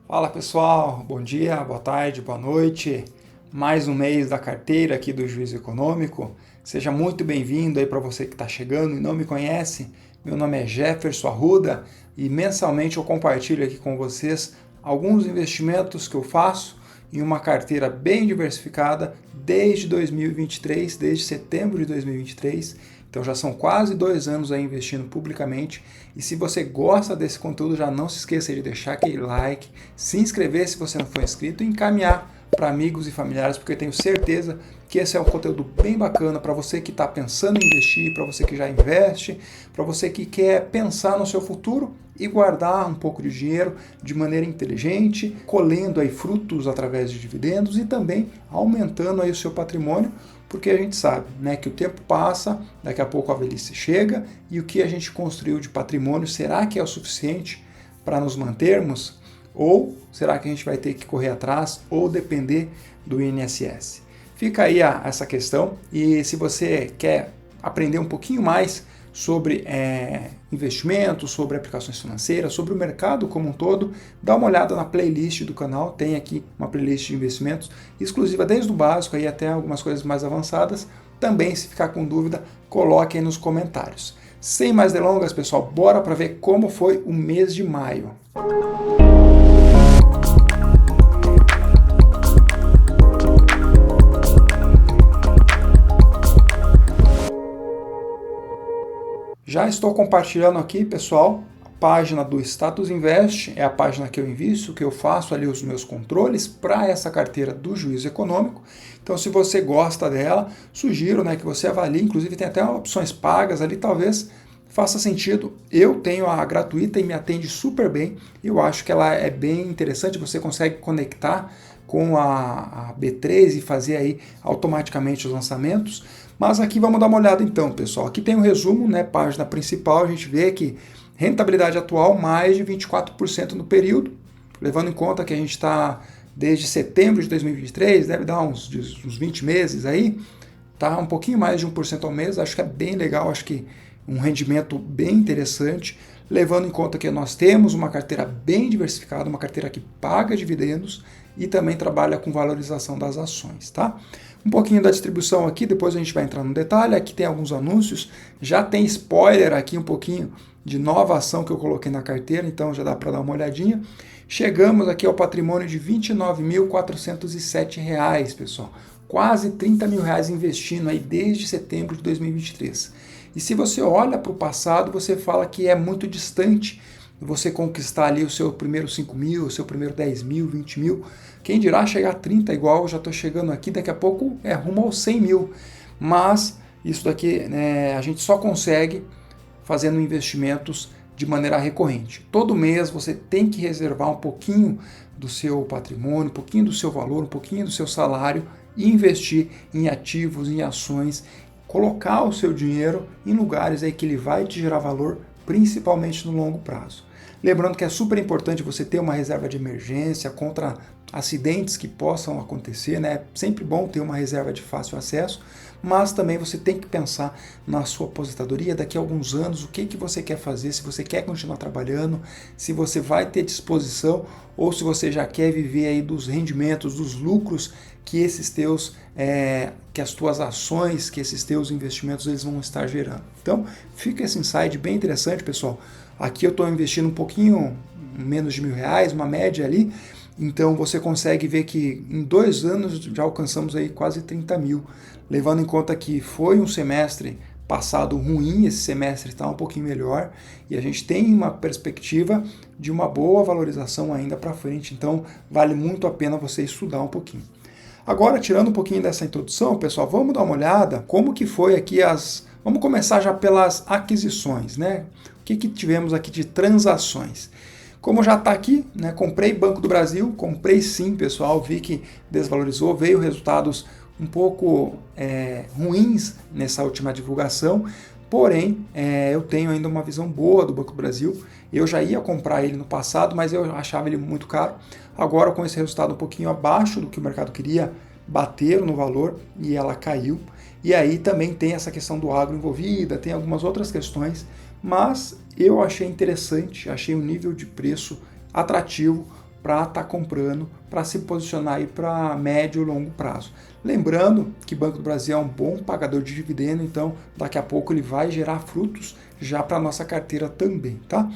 Fala pessoal, bom dia, boa tarde, boa noite. Mais um mês da carteira aqui do Juízo Econômico. Seja muito bem-vindo aí para você que está chegando e não me conhece. Meu nome é Jefferson Arruda e mensalmente eu compartilho aqui com vocês alguns investimentos que eu faço em uma carteira bem diversificada desde 2023, desde setembro de 2023. Então já são quase 2 anos aí investindo publicamente. E se você gosta desse conteúdo, já não se esqueça de deixar aquele like, se inscrever se você não for inscrito e encaminhar para amigos e familiares, porque eu tenho certeza que esse é um conteúdo bem bacana para você que está pensando em investir, para você que já investe, para você que quer pensar no seu futuro e guardar um pouco de dinheiro de maneira inteligente, colhendo aí frutos através de dividendos e também aumentando aí o seu patrimônio, porque a gente sabe, né, que o tempo passa, daqui a pouco a velhice chega e o que a gente construiu de patrimônio, será que é o suficiente para nos mantermos? Ou será que a gente vai ter que correr atrás ou depender do INSS? Fica aí essa questão, e se você quer aprender um pouquinho mais sobre investimentos, sobre aplicações financeiras, sobre o mercado como um todo, dá uma olhada na playlist do canal. Tem aqui uma playlist de investimentos exclusiva desde o básico aí até algumas coisas mais avançadas. Também, se ficar com dúvida, coloque aí nos comentários. Sem mais delongas, pessoal, bora para ver como foi o mês de maio. Já estou compartilhando aqui, pessoal, a página do Status Invest, é a página que eu invisto, que eu faço ali os meus controles para essa carteira do Juízo Econômico. Então, se você gosta dela, sugiro, né, que você avalie, inclusive tem até opções pagas ali, talvez faça sentido. Eu tenho a gratuita e me atende super bem, eu acho que ela é bem interessante, você consegue conectar com a B3 e fazer aí automaticamente os lançamentos. Mas aqui vamos dar uma olhada então, pessoal. Aqui tem um resumo, né, página principal, a gente vê que rentabilidade atual mais de 24% no período, levando em conta que a gente está desde setembro de 2023, deve dar uns 20 meses aí, tá um pouquinho mais de 1% ao mês, acho que é bem legal, acho que um rendimento bem interessante, levando em conta que nós temos uma carteira bem diversificada, uma carteira que paga dividendos e também trabalha com valorização das ações, tá? Um pouquinho da distribuição aqui, depois a gente vai entrar no detalhe. Aqui tem alguns anúncios, já tem spoiler aqui um pouquinho de nova ação que eu coloquei na carteira, então já dá para dar uma olhadinha. Chegamos aqui ao patrimônio de R$ 29.407, pessoal. Quase R$ 30 mil investindo aí desde setembro de 2023. E se você olha para o passado, você fala que é muito distante você conquistar ali o seu primeiro 5 mil, o seu primeiro 10 mil, 20 mil. Quem dirá chegar a 30 igual, eu já estou chegando aqui, daqui a pouco é rumo aos 100 mil. Mas isso daqui a gente só consegue fazendo investimentos de maneira recorrente. Todo mês você tem que reservar um pouquinho do seu patrimônio, um pouquinho do seu valor, um pouquinho do seu salário e investir em ativos, em ações, colocar o seu dinheiro em lugares aí que ele vai te gerar valor, principalmente no longo prazo. Lembrando que é super importante você ter uma reserva de emergência contra acidentes que possam acontecer, né? É sempre bom ter uma reserva de fácil acesso, mas também você tem que pensar na sua aposentadoria daqui a alguns anos, o que você quer fazer, se você quer continuar trabalhando, se você vai ter disposição ou se você já quer viver aí dos rendimentos, dos lucros que esses teus, que as tuas ações, que esses teus investimentos eles vão estar gerando. Então, fica esse insight bem interessante, pessoal. Aqui eu estou investindo um pouquinho menos de R$ 1.000, uma média ali. Então você consegue ver que em 2 anos já alcançamos aí quase 30 mil, levando em conta que foi um semestre passado ruim, esse semestre está um pouquinho melhor e a gente tem uma perspectiva de uma boa valorização ainda para frente, então vale muito a pena você estudar um pouquinho. Agora, tirando um pouquinho dessa introdução, pessoal, vamos dar uma olhada como que foi aqui Vamos começar já pelas aquisições, né? O que tivemos aqui de transações? Como já está aqui, né, comprei Banco do Brasil, comprei sim, pessoal, vi que desvalorizou, veio resultados um pouco ruins nessa última divulgação, porém eu tenho ainda uma visão boa do Banco do Brasil. Eu já ia comprar ele no passado, mas eu achava ele muito caro. Agora, com esse resultado um pouquinho abaixo do que o mercado queria, bater no valor e ela caiu. E aí também tem essa questão do agro envolvida, tem algumas outras questões, mas eu achei interessante, achei um nível de preço atrativo para estar comprando, para se posicionar aí para médio e longo prazo. Lembrando que Banco do Brasil é um bom pagador de dividendo, então daqui a pouco ele vai gerar frutos já para a nossa carteira também, tá?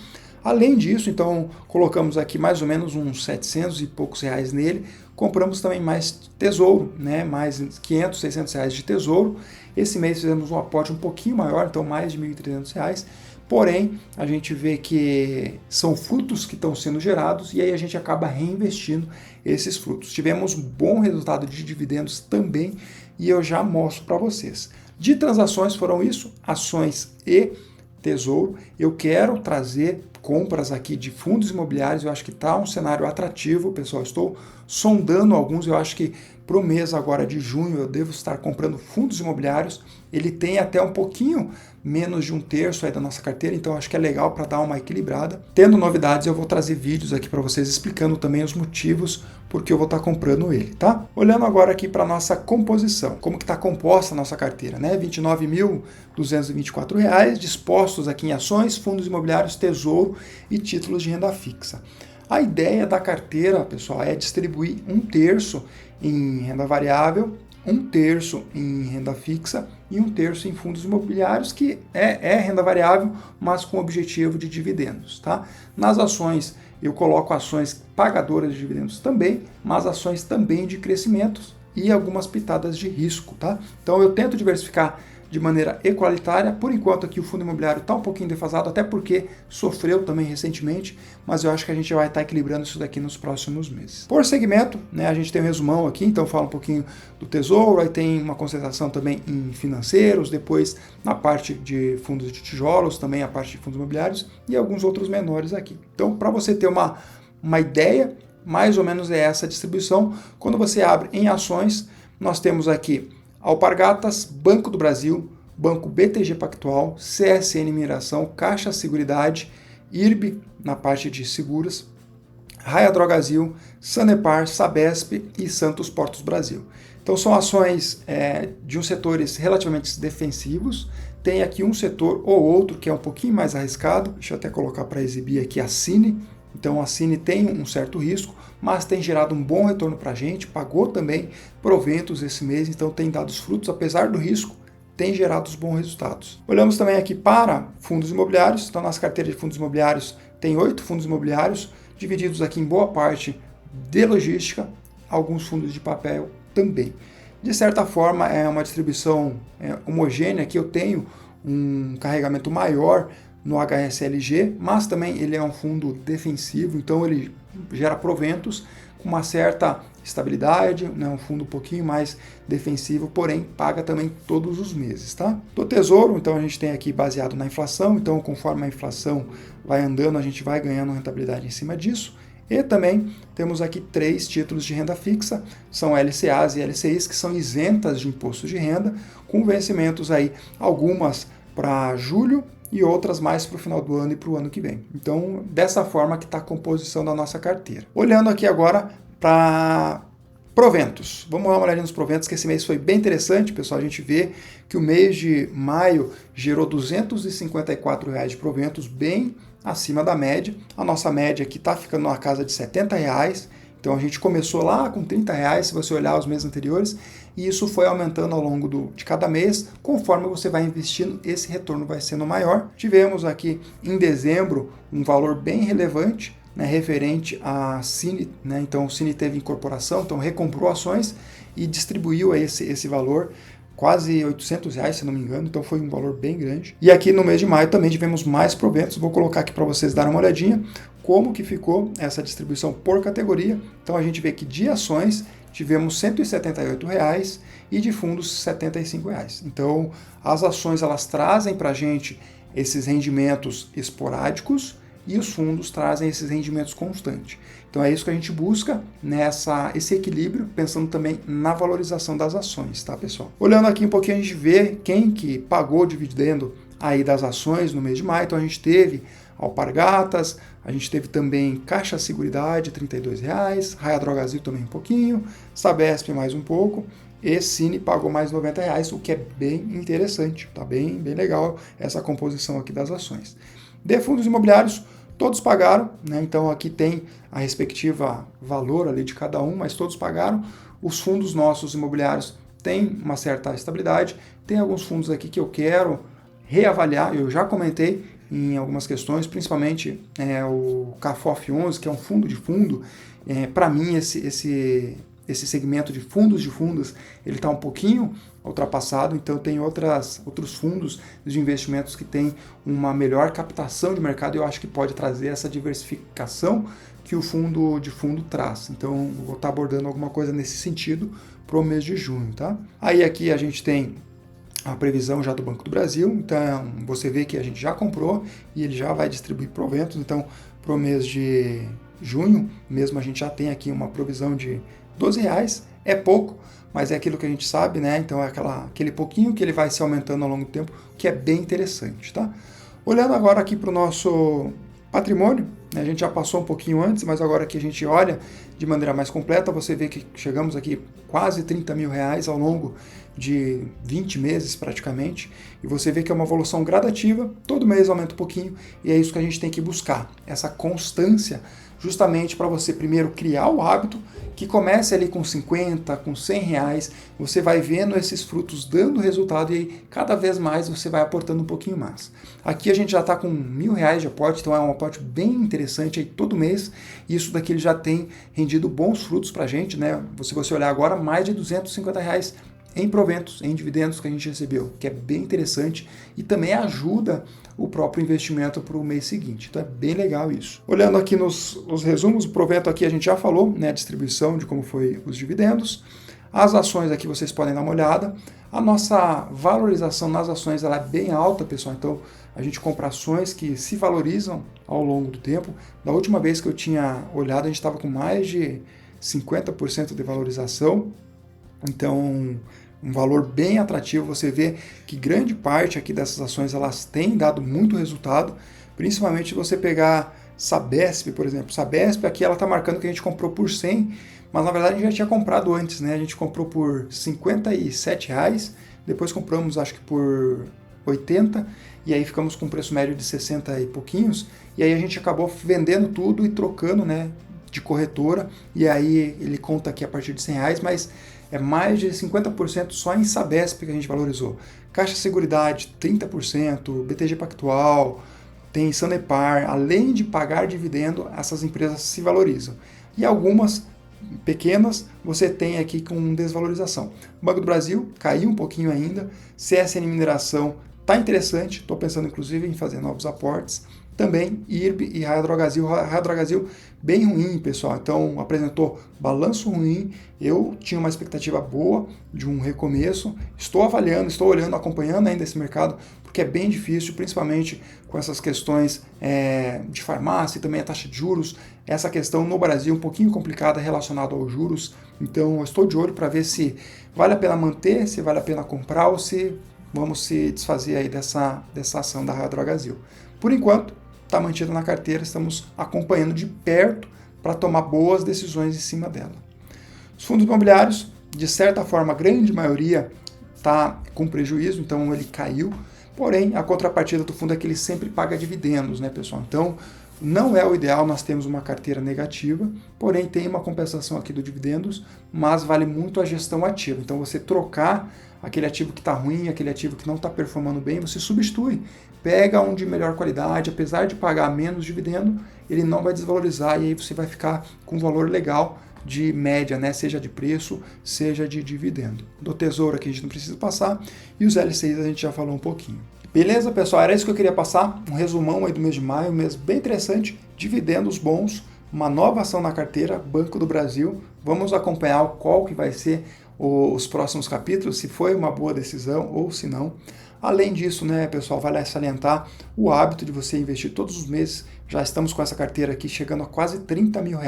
Além disso, então, colocamos aqui mais ou menos uns 700 e poucos reais nele, compramos também mais tesouro, né? Mais 500, 600 reais de tesouro. Esse mês fizemos um aporte um pouquinho maior, então mais de 1.300 reais. Porém, a gente vê que são frutos que estão sendo gerados e aí a gente acaba reinvestindo esses frutos. Tivemos um bom resultado de dividendos também e eu já mostro para vocês. De transações foram isso, ações e tesouro. Eu quero trazer compras aqui de fundos imobiliários, eu acho que está um cenário atrativo, pessoal, estou sondando alguns, eu acho que para o mês agora de junho eu devo estar comprando fundos imobiliários, ele tem até um pouquinho menos de um terço aí da nossa carteira, então acho que é legal para dar uma equilibrada. Tendo novidades, eu vou trazer vídeos aqui para vocês explicando também os motivos porque eu vou estar comprando ele, tá? Olhando agora aqui para a nossa composição, como que está composta a nossa carteira, né? R$ 29.224 dispostos aqui em ações, fundos imobiliários, tesouro e títulos de renda fixa. A ideia da carteira, pessoal, é distribuir um terço em renda variável, um terço em renda fixa e um terço em fundos imobiliários, que é renda variável, mas com objetivo de dividendos, tá? Nas ações, eu coloco ações pagadoras de dividendos também, mas ações também de crescimentos e algumas pitadas de risco, tá? Então eu tento diversificar de maneira equalitária. Por enquanto aqui o fundo imobiliário está um pouquinho defasado, até porque sofreu também recentemente, mas eu acho que a gente vai estar equilibrando isso daqui nos próximos meses. Por segmento, né, a gente tem um resumão aqui, então fala um pouquinho do tesouro, aí tem uma concentração também em financeiros, depois na parte de fundos de tijolos, também a parte de fundos imobiliários e alguns outros menores aqui. Então, para você ter uma ideia, mais ou menos é essa a distribuição. Quando você abre em ações, nós temos aqui Alpargatas, Banco do Brasil, Banco BTG Pactual, CSN Mineração, Caixa Seguridade, IRB na parte de seguros, Raia Drogasil, Sanepar, Sabesp e Santos Portos Brasil. Então são ações de uns setores relativamente defensivos. Tem aqui um setor ou outro que é um pouquinho mais arriscado. Deixa eu até colocar para exibir aqui a Cine. Então a Cine tem um certo risco, mas tem gerado um bom retorno para a gente, pagou também proventos esse mês, então tem dado os frutos, apesar do risco, tem gerado os bons resultados. Olhamos também aqui para fundos imobiliários, então nossa carteira de fundos imobiliários tem 8 fundos imobiliários, divididos aqui em boa parte de logística, alguns fundos de papel também. De certa forma é uma distribuição homogênea, que eu tenho um carregamento maior no HSLG, mas também ele é um fundo defensivo, então ele gera proventos com uma certa estabilidade, né? Um fundo um pouquinho mais defensivo, porém paga também todos os meses, tá? Do Tesouro, então a gente tem aqui baseado na inflação, então conforme a inflação vai andando, a gente vai ganhando rentabilidade em cima disso. E também temos aqui 3 títulos de renda fixa, são LCAs e LCIs, que são isentas de imposto de renda, com vencimentos aí, algumas para julho, e outras mais para o final do ano e para o ano que vem. Então, dessa forma que está a composição da nossa carteira. Olhando aqui agora para proventos. Vamos dar uma olhadinha nos proventos, que esse mês foi bem interessante, pessoal. A gente vê que o mês de maio gerou R$ 254 de proventos, bem acima da média. A nossa média aqui está ficando na casa de R$ 70. Então a gente começou lá com R$ 30, se você olhar os meses anteriores, e isso foi aumentando ao longo de cada mês. Conforme você vai investindo, esse retorno vai sendo maior. Tivemos aqui em dezembro um valor bem relevante, né, referente à Cine, né? Então o Cine teve incorporação, então recomprou ações e distribuiu esse valor, quase R$ 800, se não me engano, então foi um valor bem grande. E aqui no mês de maio também tivemos mais proventos, vou colocar aqui para vocês darem uma olhadinha como que ficou essa distribuição por categoria. Então a gente vê que de ações tivemos R$ 178 e de fundos R$ 75. Então as ações elas trazem para a gente esses rendimentos esporádicos e os fundos trazem esses rendimentos constantes. Então é isso que a gente busca esse equilíbrio, pensando também na valorização das ações, tá, pessoal? Olhando aqui um pouquinho, a gente vê quem que pagou o dividendo aí das ações no mês de maio. Então a gente teve Alpargatas, a gente teve também Caixa Seguridade, R$ 32, Raia Drogasil também um pouquinho, Sabesp mais um pouco, e Cine pagou mais R$ 90, o que é bem interessante, tá bem legal essa composição aqui das ações. De fundos imobiliários, Todos pagaram, né? Então aqui tem a respectiva valor ali de cada um, mas todos pagaram. Os fundos nossos imobiliários têm uma certa estabilidade. Tem alguns fundos aqui que eu quero reavaliar, eu já comentei em algumas questões, principalmente o CAFOF 11, que é um fundo de fundo. Para mim, esse segmento de fundos, ele está um pouquinho ultrapassado, então tem outros fundos de investimentos que têm uma melhor captação de mercado e eu acho que pode trazer essa diversificação que o fundo de fundo traz. Então, vou estar abordando alguma coisa nesse sentido para o mês de junho, tá? Aí aqui a gente tem a previsão já do Banco do Brasil, então você vê que a gente já comprou e ele já vai distribuir proventos, então para o mês de junho mesmo a gente já tem aqui uma provisão de R$12, é pouco, mas é aquilo que a gente sabe, né? Então é aquele pouquinho que ele vai se aumentando ao longo do tempo, que é bem interessante, tá? Olhando agora aqui para o nosso patrimônio, né? A gente já passou um pouquinho antes, mas agora que a gente olha de maneira mais completa, você vê que chegamos aqui quase R$30 mil ao longo de 20 meses praticamente, e você vê que é uma evolução gradativa, todo mês aumenta um pouquinho, e é isso que a gente tem que buscar, essa constância, justamente para você primeiro criar o hábito, que comece ali com 50, com R$100, você vai vendo esses frutos dando resultado e aí cada vez mais você vai aportando um pouquinho mais. Aqui a gente já está com R$1.000 de aporte, então é um aporte bem interessante aí todo mês, e isso daqui ele já tem rendido bons frutos para a gente, né? Se você olhar agora, mais de R$250 em proventos, em dividendos que a gente recebeu, que é bem interessante e também ajuda o próprio investimento para o mês seguinte. Então é bem legal isso. Olhando aqui nos resumos, o provento aqui a gente já falou, né, a distribuição de como foi os dividendos. As ações aqui vocês podem dar uma olhada. A nossa valorização nas ações ela é bem alta, pessoal, então a gente compra ações que se valorizam ao longo do tempo. Da última vez que eu tinha olhado, a gente estava com mais de 50% de valorização. Então, um valor bem atrativo, você vê que grande parte aqui dessas ações elas têm dado muito resultado, principalmente se você pegar Sabesp, por exemplo. Sabesp aqui ela está marcando que a gente comprou por 100, mas na verdade a gente já tinha comprado antes, né? A gente comprou por R$57, depois compramos acho que por 80, e aí ficamos com um preço médio de 60 e pouquinhos, e aí a gente acabou vendendo tudo e trocando, né, de corretora, e aí ele conta aqui a partir de R$100, mas é mais de 50% só em Sabesp que a gente valorizou. Caixa Seguridade, 30%, BTG Pactual, tem Sanepar, além de pagar dividendo, essas empresas se valorizam. E algumas pequenas você tem aqui com desvalorização. Banco do Brasil caiu um pouquinho ainda, CSN Mineração está interessante, estou pensando inclusive em fazer novos aportes. Também IRB e Raia Drogasil bem ruim, pessoal. Então apresentou balanço ruim. Eu tinha uma expectativa boa de um recomeço. Estou avaliando, estou olhando, acompanhando ainda esse mercado, porque é bem difícil, principalmente com essas questões de farmácia e também a taxa de juros. Essa questão no Brasil um pouquinho complicada relacionada aos juros. Então eu estou de olho para ver se vale a pena manter, se vale a pena comprar ou se vamos se desfazer aí dessa ação da Raia Drogasil. Por enquanto, está mantida na carteira, estamos acompanhando de perto para tomar boas decisões em cima dela. Os fundos imobiliários, de certa forma, a grande maioria está com prejuízo, então ele caiu, porém a contrapartida do fundo é que ele sempre paga dividendos, né, pessoal? Então não é o ideal nós temos uma carteira negativa, porém tem uma compensação aqui do dividendos, mas vale muito a gestão ativa. Então você trocar aquele ativo que está ruim, aquele ativo que não está performando bem, você substitui. Pega um de melhor qualidade, apesar de pagar menos dividendo, ele não vai desvalorizar e aí você vai ficar com um valor legal de média, né? Seja de preço, seja de dividendo. Do Tesouro aqui a gente não precisa passar e os LCIs a gente já falou um pouquinho. Beleza, pessoal? Era isso que eu queria passar, um resumão aí do mês de maio, um mês bem interessante, dividendos bons, uma nova ação na carteira, Banco do Brasil. Vamos acompanhar qual que vai ser os próximos capítulos, se foi uma boa decisão ou se não. Além disso, né, pessoal, vale salientar o hábito de você investir todos os meses. Já estamos com essa carteira aqui chegando a quase R$30 mil.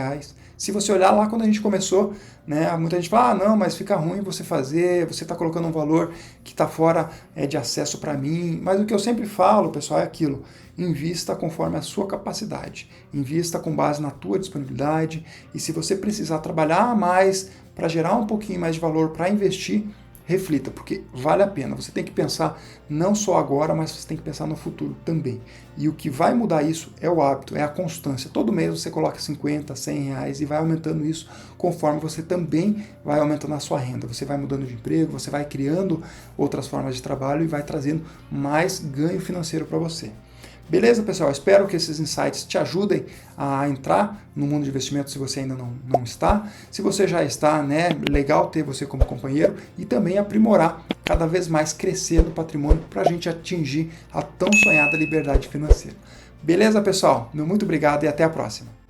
Se você olhar lá quando a gente começou, né, muita gente fala, não, mas fica ruim você fazer, você está colocando um valor que está fora de acesso para mim. Mas o que eu sempre falo, pessoal, é aquilo, invista conforme a sua capacidade, invista com base na tua disponibilidade e se você precisar trabalhar mais para gerar um pouquinho mais de valor para investir, reflita, porque vale a pena. Você tem que pensar não só agora, mas você tem que pensar no futuro também. E o que vai mudar isso é o hábito, é a constância. Todo mês você coloca 50, 100 reais e vai aumentando isso conforme você também vai aumentando a sua renda. Você vai mudando de emprego, você vai criando outras formas de trabalho e vai trazendo mais ganho financeiro para você. Beleza, pessoal? Espero que esses insights te ajudem a entrar no mundo de investimentos se você ainda não está. Se você já está, né, legal ter você como companheiro e também aprimorar, cada vez mais crescer no patrimônio para a gente atingir a tão sonhada liberdade financeira. Beleza, pessoal? Meu muito obrigado e até a próxima.